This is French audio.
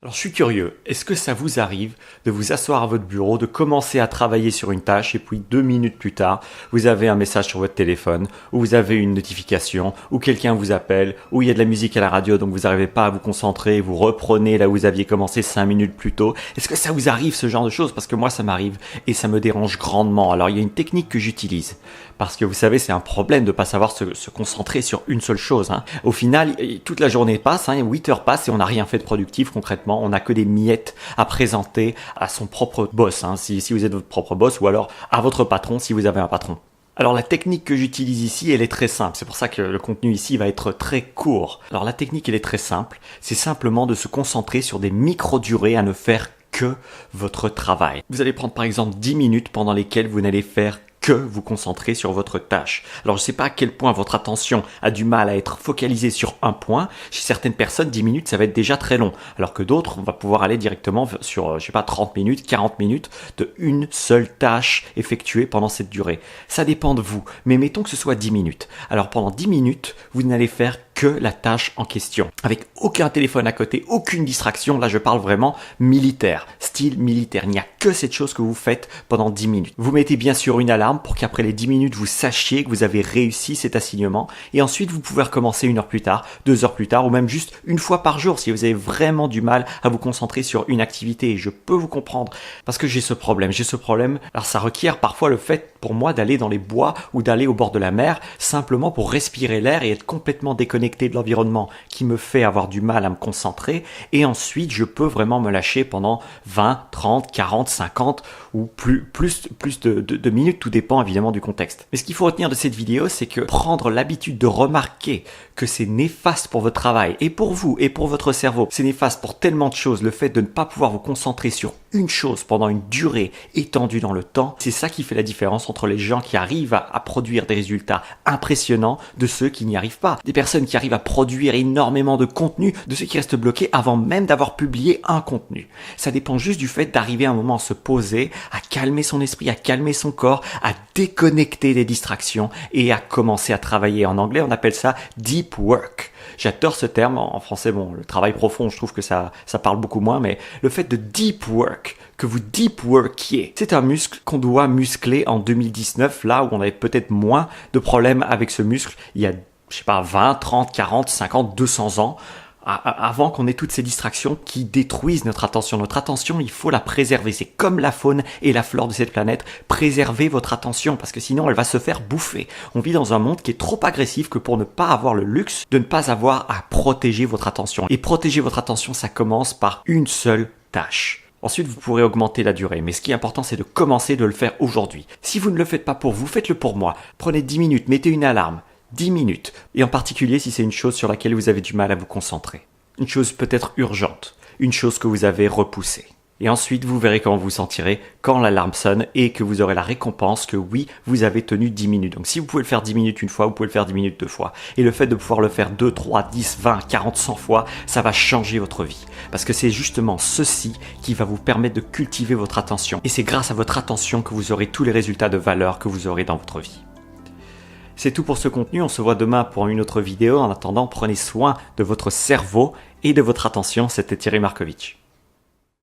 Alors je suis curieux, est-ce que ça vous arrive de vous asseoir à votre bureau, de commencer à travailler sur une tâche et puis 2 minutes plus tard, vous avez un message sur votre téléphone, ou vous avez une notification, ou quelqu'un vous appelle, ou il y a de la musique à la radio donc vous n'arrivez pas à vous concentrer, vous reprenez là où vous aviez commencé 5 minutes plus tôt. Est-ce que ça vous arrive ce genre de choses? Parce que moi ça m'arrive et ça me dérange grandement. Alors il y a une technique que j'utilise, parce que vous savez c'est un problème de ne pas savoir se concentrer sur une seule chose. Au final, toute la journée passe, 8 heures passent et on n'a rien fait de productif concrètement. On n'a que des miettes à présenter à son propre boss, si vous êtes votre propre boss, ou alors à votre patron si vous avez un patron. Alors la technique que j'utilise ici, elle est très simple. C'est pour ça que le contenu ici va être très court. Alors la technique, elle est très simple. C'est simplement de se concentrer sur des micro-durées à ne faire que votre travail. Vous allez prendre par exemple 10 minutes pendant lesquelles vous n'allez faire que vous concentrer sur votre tâche. Alors je ne sais pas à quel point votre attention a du mal à être focalisée sur un point. Chez certaines personnes, 10 minutes, ça va être déjà très long. Alors que d'autres, on va pouvoir aller directement sur, 30 minutes, 40 minutes de une seule tâche effectuée pendant cette durée. Ça dépend de vous. Mais mettons que ce soit 10 minutes. Alors pendant 10 minutes, vous n'allez faire que la tâche en question. Avec aucun téléphone à côté, aucune distraction. Là, je parle vraiment militaire, style militaire. Il n'y a que cette chose que vous faites pendant 10 minutes. Vous mettez bien sûr une alarme pour qu'après les 10 minutes, vous sachiez que vous avez réussi cet assignement. Et ensuite, vous pouvez recommencer 1 heure plus tard, 2 heures plus tard, ou même juste une fois par jour si vous avez vraiment du mal à vous concentrer sur une activité. Et je peux vous comprendre parce que j'ai ce problème. Alors ça requiert parfois le fait pour moi d'aller dans les bois ou d'aller au bord de la mer simplement pour respirer l'air et être complètement déconnecté de l'environnement qui me fait avoir du mal à me concentrer. Et ensuite, je peux vraiment me lâcher pendant 20, 30, 40, 50 ou plus de minutes. Tout dépend évidemment du contexte. Mais ce qu'il faut retenir de cette vidéo, c'est que prendre l'habitude de remarquer que c'est néfaste pour votre travail et pour vous et pour votre cerveau, c'est néfaste pour tellement de choses, le fait de ne pas pouvoir vous concentrer sur une chose pendant une durée étendue dans le temps, c'est ça qui fait la différence entre les gens qui arrivent à produire des résultats impressionnants de ceux qui n'y arrivent pas. Des personnes qui arrivent à produire énormément de contenu de ceux qui restent bloqués avant même d'avoir publié un contenu. Ça dépend juste du fait d'arriver à un moment à se poser, à calmer son esprit, à calmer son corps, à déconnecter des distractions et à commencer à travailler. En anglais, on appelle ça deep work. J'adore ce terme. En français, le travail profond, je trouve que ça parle beaucoup moins, mais le fait de deep work, que vous deep workiez, c'est un muscle qu'on doit muscler en 2019, là où on avait peut-être moins de problèmes avec ce muscle il y a, 20, 30, 40, 50, 200 ans, avant qu'on ait toutes ces distractions qui détruisent notre attention. Notre attention, il faut la préserver. C'est comme la faune et la flore de cette planète. Préservez votre attention parce que sinon, elle va se faire bouffer. On vit dans un monde qui est trop agressif que pour ne pas avoir le luxe de ne pas avoir à protéger votre attention. Et protéger votre attention, ça commence par une seule tâche. Ensuite, vous pourrez augmenter la durée. Mais ce qui est important, c'est de commencer de le faire aujourd'hui. Si vous ne le faites pas pour vous, faites-le pour moi. Prenez 10 minutes, mettez une alarme. 10 minutes, et en particulier si c'est une chose sur laquelle vous avez du mal à vous concentrer. Une chose peut-être urgente, une chose que vous avez repoussée. Et ensuite, vous verrez comment vous vous sentirez quand l'alarme sonne et que vous aurez la récompense que oui, vous avez tenu 10 minutes. Donc si vous pouvez le faire 10 minutes une fois, vous pouvez le faire 10 minutes 2 fois. Et le fait de pouvoir le faire 2, 3, 10, 20, 40, 100 fois, ça va changer votre vie. Parce que c'est justement ceci qui va vous permettre de cultiver votre attention. Et c'est grâce à votre attention que vous aurez tous les résultats de valeur que vous aurez dans votre vie. C'est tout pour ce contenu, on se voit demain pour une autre vidéo. En attendant, prenez soin de votre cerveau et de votre attention. C'était Thierry Markovitch.